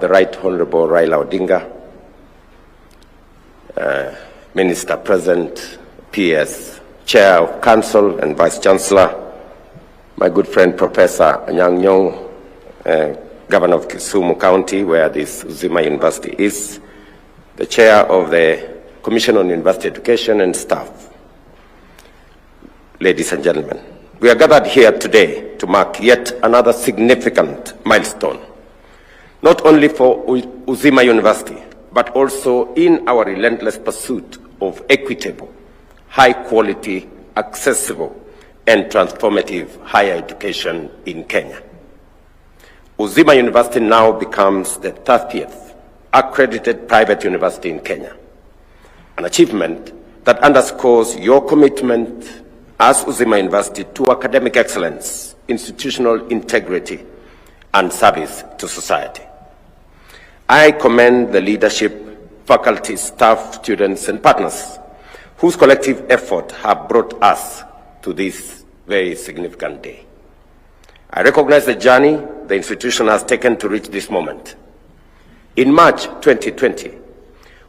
The Right Honorable Raila Odinga, Minister Present, PS, Chair of Council and Vice Chancellor, my good friend Professor Anyang' Nyong'o, Governor of Kisumu County, where this Uzima University is, the Chair of the Commission on University Education and staff. Ladies and gentlemen, we are gathered here today to mark yet another significant milestone, not only for Uzima University, but also in our relentless pursuit of equitable, high-quality, accessible, and transformative higher education in Kenya. Uzima University now becomes the 30th accredited private university in Kenya, an achievement that underscores your commitment as Uzima University to academic excellence, institutional integrity, and service to society. I commend the leadership, faculty, staff, students, and partners whose collective effort have brought us to this very significant day. I recognize the journey the institution has taken to reach this moment. In March 2020,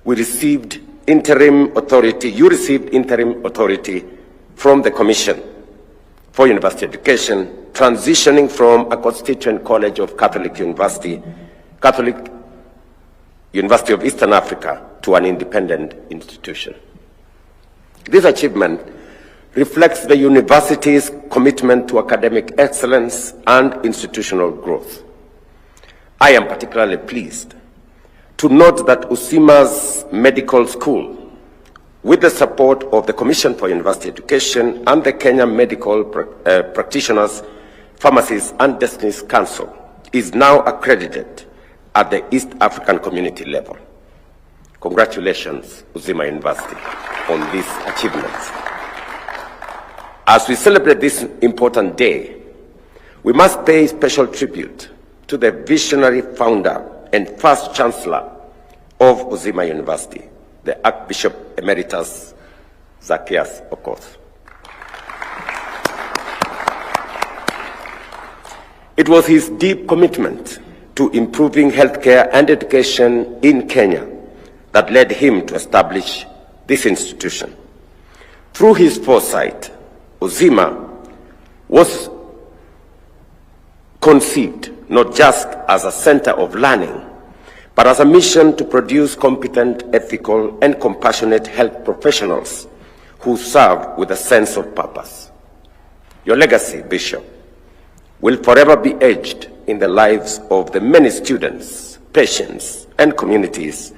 you received interim authority from the Commission for University Education, transitioning from a constituent college of Catholic University of Eastern Africa to an independent institution. This achievement reflects the university's commitment to academic excellence and institutional growth. I am particularly pleased to note that Uzima's medical school, with the support of the Commission for University Education and the Kenya Medical Practitioners, Pharmacists and Destinies Council, is now accredited at the East African community level. Congratulations, Uzima University, on these achievements. As we celebrate this important day, we must pay special tribute to the visionary founder and first chancellor of Uzima University, the Archbishop Emeritus Zacchaeus Okoth. It was his deep commitment to improving healthcare and education in Kenya that led him to establish this institution. Through his foresight, Uzima was conceived not just as a center of learning, but as a mission to produce competent, ethical, and compassionate health professionals who serve with a sense of purpose. Your legacy, Bishop, will forever be etched in the lives of the many students, patients, and communities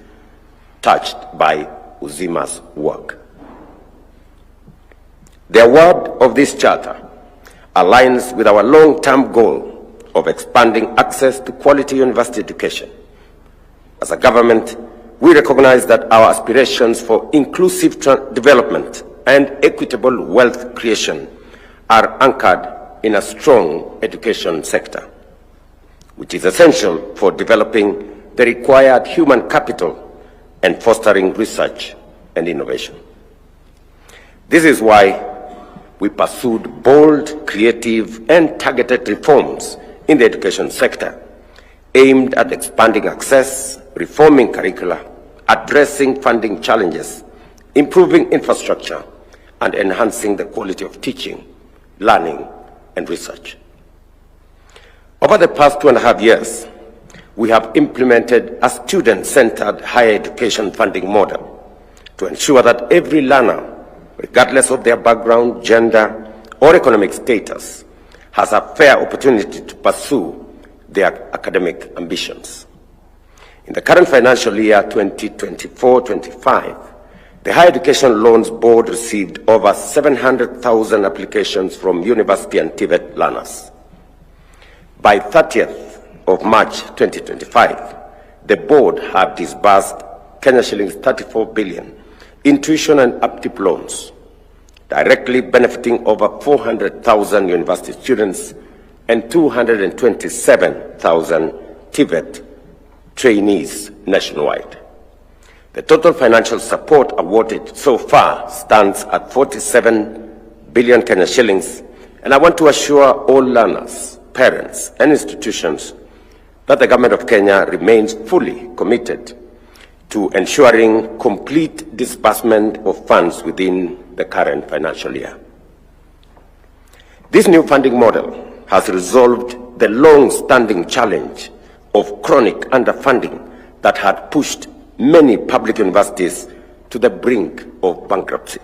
touched by Uzima's work. The award of this charter aligns with our long-term goal of expanding access to quality university education. As a government, we recognize that our aspirations for inclusive development and equitable wealth creation are anchored in a strong education sector, which is essential for developing the required human capital and fostering research and innovation. This is why we pursued bold, creative, and targeted reforms in the education sector, aimed at expanding access, reforming curricula, addressing funding challenges, improving infrastructure, and enhancing the quality of teaching, learning, and research. Over the past 2.5 years, we have implemented a student-centered higher education funding model to ensure that every learner, regardless of their background, gender, or economic status, has a fair opportunity to pursue their academic ambitions. In the current financial year 2024-25, the Higher Education Loans Board received over 700,000 applications from university and TVET learners. By 30th of March 2025, the board had disbursed Kenya shillings 34 billion in tuition and upkeep loans, directly benefiting over 400,000 university students and 227,000 TVET trainees nationwide. The total financial support awarded so far stands at 47 billion Kenya shillings, and I want to assure all learners, parents, and institutions that the Government of Kenya remains fully committed to ensuring complete disbursement of funds within the current financial year. This new funding model has resolved the long-standing challenge of chronic underfunding that had pushed many public universities to the brink of bankruptcy.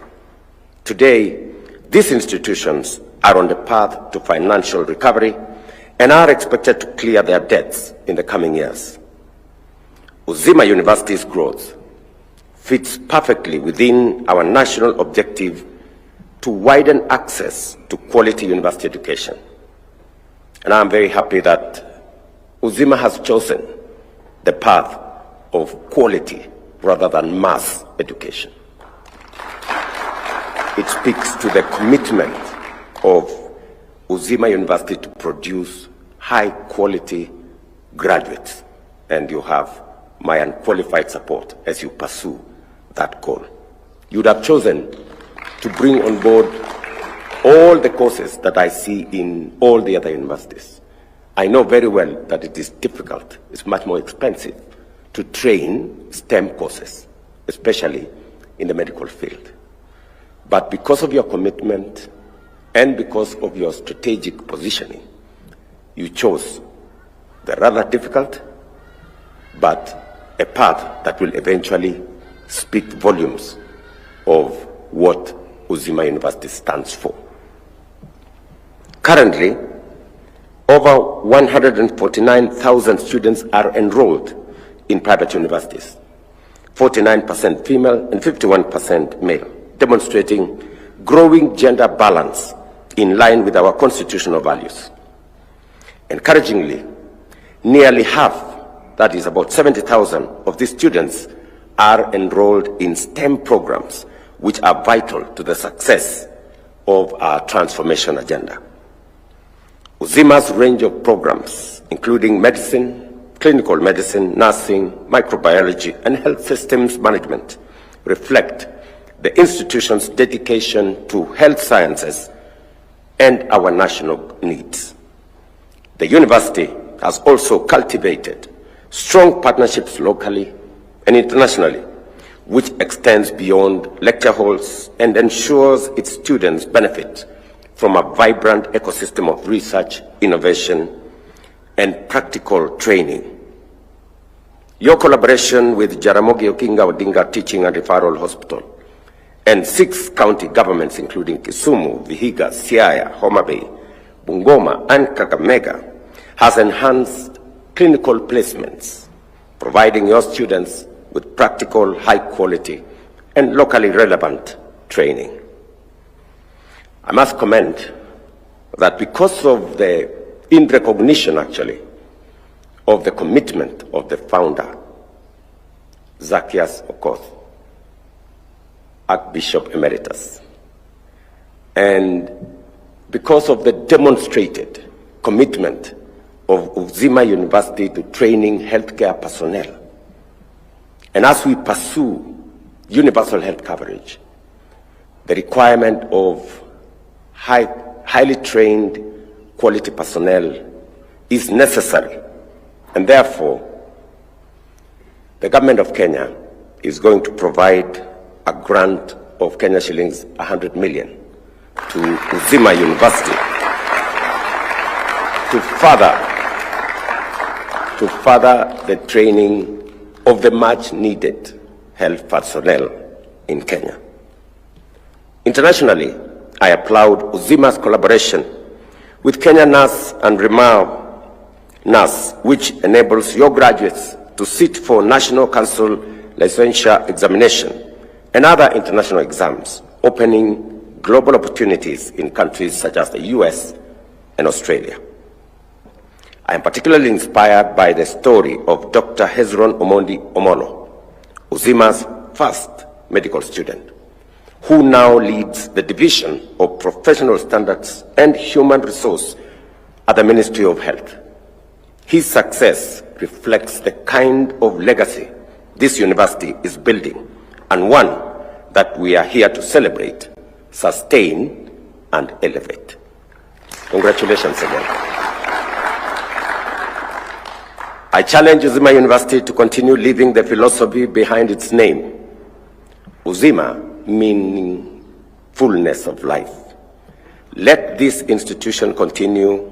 Today, these institutions are on the path to financial recovery and are expected to clear their debts in the coming years. Uzima University's growth fits perfectly within our national objective to widen access to quality university education. And I'm very happy that Uzima has chosen the path of quality rather than mass education. It speaks to the commitment of Uzima University to produce high-quality graduates, and you have my unqualified support as you pursue that goal. You would have chosen to bring on board all the courses that I see in all the other universities. I know very well that it is difficult, it's much more expensive to train STEM courses, especially in the medical field. But because of your commitment and because of your strategic positioning, you chose the rather difficult, but a path that will eventually speak volumes of what Uzima University stands for. Currently, over 149,000 students are enrolled in private universities, 49% female and 51% male, demonstrating growing gender balance in line with our constitutional values. Encouragingly, nearly half, that is about 70,000 of these students, are enrolled in STEM programs, which are vital to the success of our transformation agenda. Uzima's range of programs, including medicine, clinical medicine, nursing, microbiology, and health systems management, reflect the institution's dedication to health sciences and our national needs. The university has also cultivated strong partnerships locally and internationally, which extends beyond lecture halls and ensures its students benefit from a vibrant ecosystem of research, innovation, and practical training. Your collaboration with Jaramogi Oginga Odinga Teaching and Referral Hospital and 6 county governments, including Kisumu, Vihiga, Siaya, Homa Bay, Bungoma, and Kakamega, has enhanced clinical placements, providing your students with practical, high-quality, and locally relevant training. I must comment that because of in recognition, actually, of the commitment of the founder, Zacchaeus Okoth, Archbishop Emeritus, and because of the demonstrated commitment of Uzima University to training healthcare personnel, and as we pursue universal health coverage, the requirement of highly trained quality personnel is necessary, and therefore the government of Kenya is going to provide a grant of Kenya shillings 100 million to Uzima University to further the training of the much needed health personnel in Kenya. Internationally, I applaud Uzima's collaboration with Kenya Nurse and Remar Nurse, which enables your graduates to sit for National Council licensure examination and other international exams, opening global opportunities in countries such as the US and Australia. I am particularly inspired by the story of Dr. Hezron Omondi Omolo, Uzima's first medical student, who now leads the Division of Professional Standards and Human Resource at the Ministry of Health. His success reflects the kind of legacy this university is building, and one that we are here to celebrate, sustain, and elevate. Congratulations again. I challenge Uzima University to continue living the philosophy behind its name, Uzima meaning fullness of life. Let this institution continue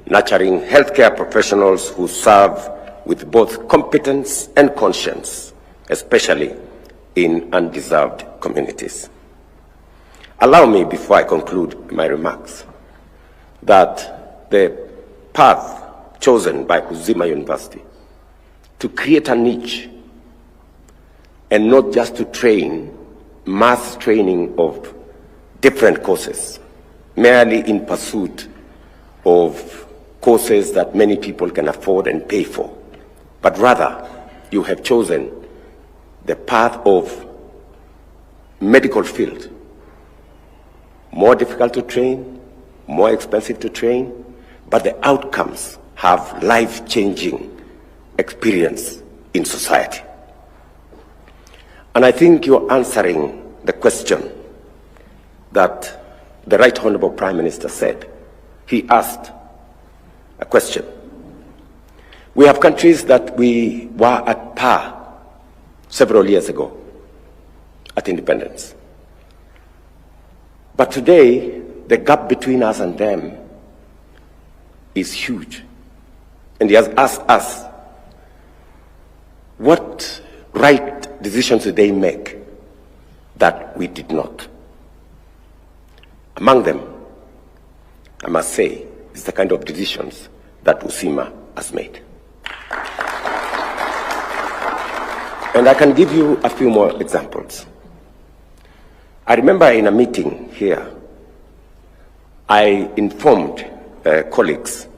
nurturing healthcare professionals who serve with both competence and conscience, especially in undeserved communities. Allow me, before I conclude my remarks, that the path chosen by Uzima University to create a niche and not just to train mass training of different courses, merely in pursuit of courses that many people can afford and pay for, but rather you have chosen the path of medical field, more difficult to train, more expensive to train, but the outcomes have life-changing experience in society. And I think you're answering the question that the Right Honorable Prime Minister said. He asked a question. We have countries that we were at par several years ago at independence. But today, the gap between us and them is huge. And he has asked us, what right decisions did they make that we did not? Among them, I must say, is the kind of decisions that Uzima has made. And I can give you a few more examples. I remember in a meeting here, I informed colleagues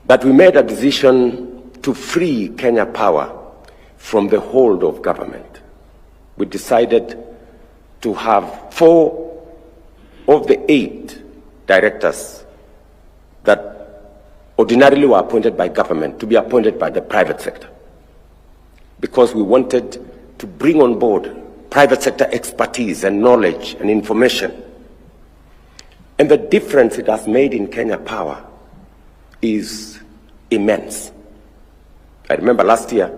that we made a decision to free Kenya Power from the hold of government. We decided to have 4 of the 8 directors that ordinarily were appointed by government to be appointed by the private sector, because we wanted to bring on board private sector expertise and knowledge and information. And the difference it has made in Kenya Power is immense. I remember last year,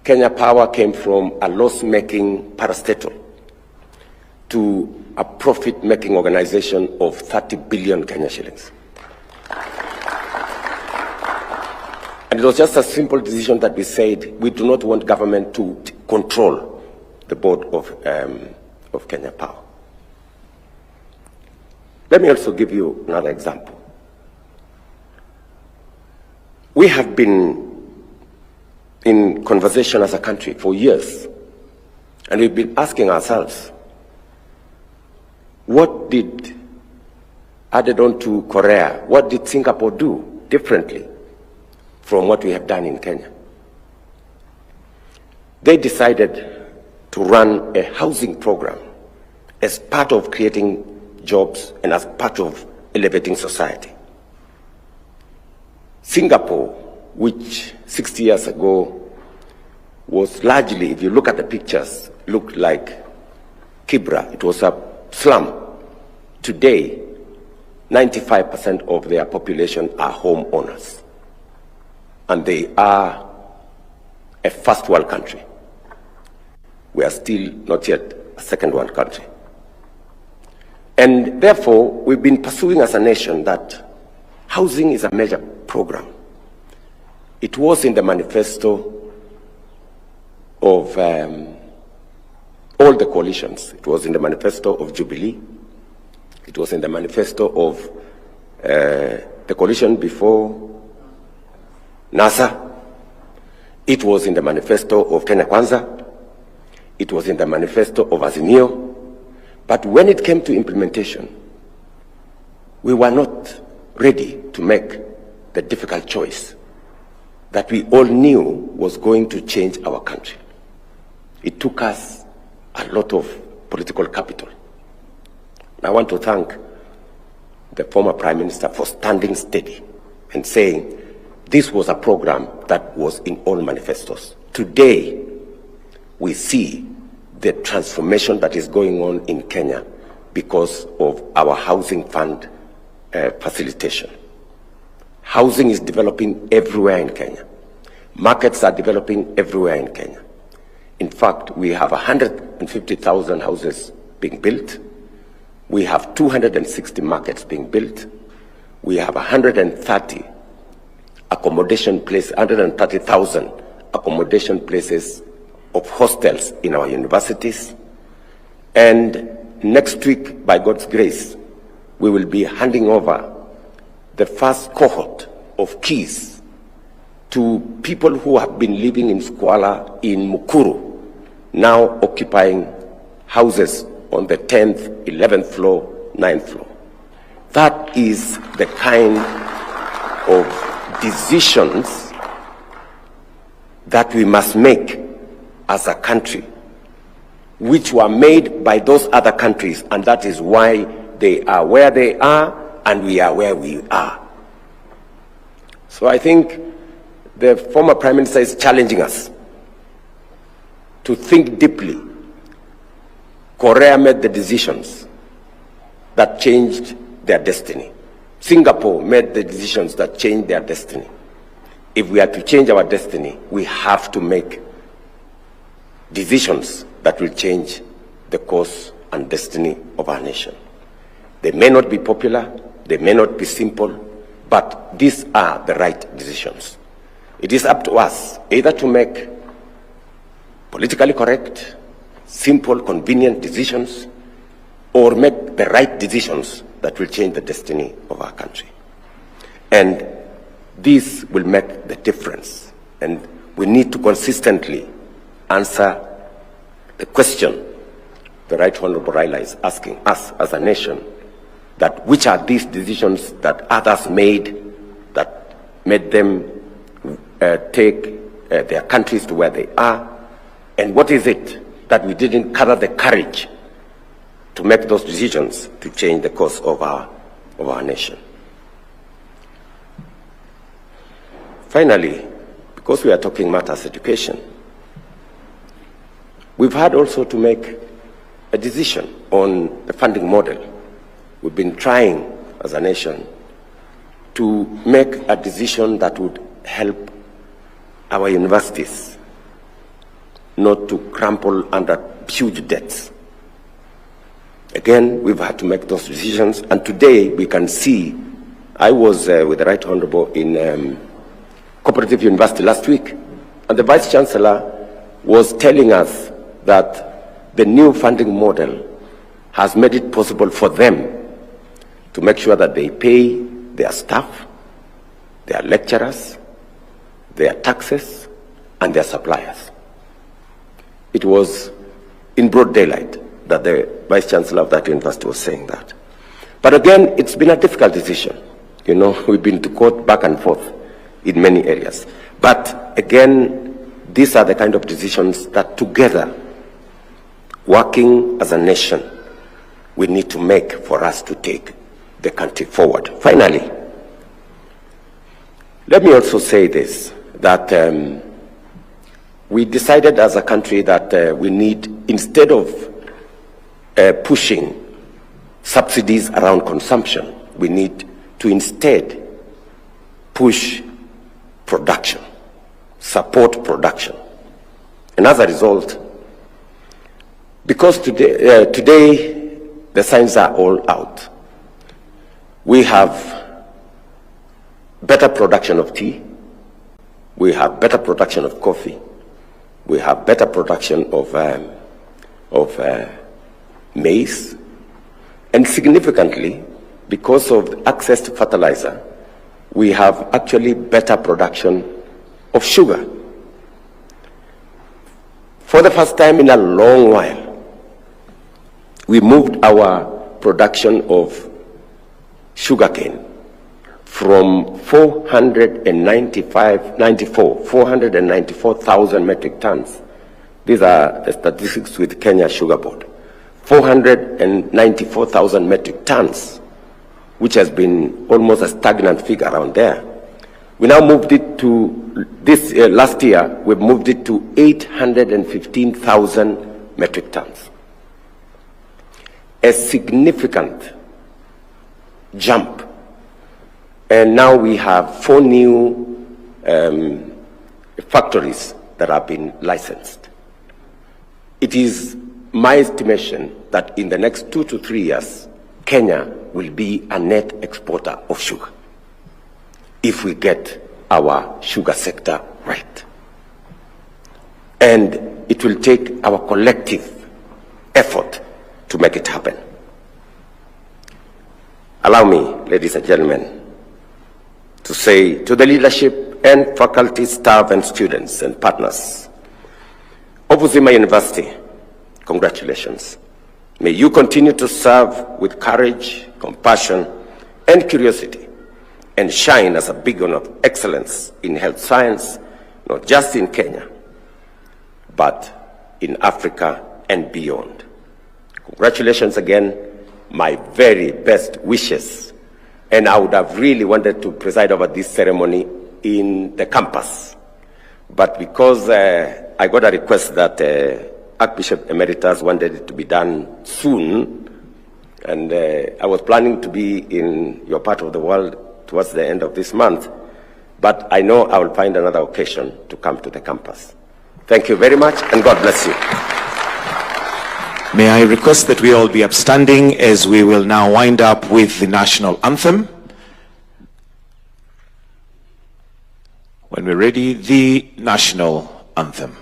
Kenya Power came from a loss-making parastatal to a profit-making organization of 30 billion Kenya shillings. And it was just a simple decision that we said we do not want government to control the board of Kenya Power. Let me also give you another example. We have been in conversation as a country for years, and we've been asking ourselves, what did, added on to Korea, what did Singapore do differently from what we have done in Kenya? They decided to run a housing program as part of creating jobs and as part of elevating society. Singapore, which 60 years ago was largely, if you look at the pictures, looked like Kibra. It was a slum. Today, 95% of their population are homeowners. And they are a first world country. We are still not yet a second world country. And therefore, we've been pursuing as a nation that housing is a major program. It was in the manifesto of all the coalitions. It was in the manifesto of Jubilee. It was in the manifesto of the coalition before NASA. It was in the manifesto of Kenya Kwanza. It was in the manifesto of Azimio. But when it came to implementation, we were not ready to make the difficult choice that we all knew was going to change our country. It took us a lot of political capital. I want to thank the former Prime Minister for standing steady and saying this was a program that was in all manifestos. Today, we see the transformation that is going on in Kenya because of our housing fund facilitation. Housing is developing everywhere in Kenya. Markets are developing everywhere in Kenya. In fact, we have 150,000 houses being built. We have 260 markets being built. We have 130,000 accommodation places of hostels in our universities. And next week, by God's grace, we will be handing over the first cohort of keys to people who have been living in squalor in Mukuru, now occupying houses on the 10th, 11th floor, 9th floor. That is the kind of decisions that we must make as a country, which were made by those other countries, and that is why they are where they are and we are where we are. So I think the former Prime Minister is challenging us to think deeply. Korea made the decisions that changed their destiny. Singapore made the decisions that changed their destiny. If we are to change our destiny, we have to make decisions that will change the course and destiny of our nation. They may not be popular, they may not be simple, but these are the right decisions. It is up to us either to make politically correct, simple, convenient decisions, or make the right decisions that will change the destiny of our country. And this will make the difference. And we need to consistently answer the question the Right Honorable Raila is asking us as a nation, that which are these decisions that others made that made them take their countries to where they are, and what is it that we didn't gather the courage to make those decisions to change the course of our nation. Finally, because we are talking matters education, we've had also to make a decision on the funding model. We've been trying as a nation to make a decision that would help our universities not to crumple under huge debts. Again, we've had to make those decisions, and today we can see, I was with the Right Honorable in Cooperative University last week, and the Vice Chancellor was telling us that the new funding model has made it possible for them to make sure that they pay their staff, their lecturers, their taxes, and their suppliers. It was in broad daylight that the Vice Chancellor of that university was saying that. But again, it's been a difficult decision. You know, we've been to court back and forth in many areas. But again, these are the kind of decisions that together, working as a nation, we need to make for us to take the country forward. Finally, let me also say this, that we decided as a country that we need, instead of pushing subsidies around consumption, we need to instead push production, support production. And as a result, because today the signs are all out, we have better production of tea, we have better production of coffee, we have better production of maize, and significantly, because of access to fertilizer, we have actually better production of sugar. For the first time in a long while, we moved our production of sugarcane from 494,000 metric tons. These are the statistics with Kenya Sugar Board. 494,000 metric tons, which has been almost a stagnant figure around there. We now moved it to, last year, we've moved it to 815,000 metric tons. A significant jump. And now we have 4 new factories that have been licensed. It is my estimation that in the next 2 to 3 years, Kenya will be a net exporter of sugar if we get our sugar sector right. And it will take our collective effort to make it happen. Allow me, ladies and gentlemen, to say to the leadership and faculty, staff, and students and partners of Uzima University, congratulations. May you continue to serve with courage, compassion, and curiosity, and shine as a beacon of excellence in health science, not just in Kenya, but in Africa and beyond. Congratulations again, my very best wishes. And I would have really wanted to preside over this ceremony in the campus. But because I got a request that Archbishop Emeritus wanted it to be done soon, and I was planning to be in your part of the world towards the end of this month, but I know I will find another occasion to come to the campus. Thank you very much, and God bless you. May I request that we all be upstanding as we will now wind up with the national anthem. When we're ready, the national anthem.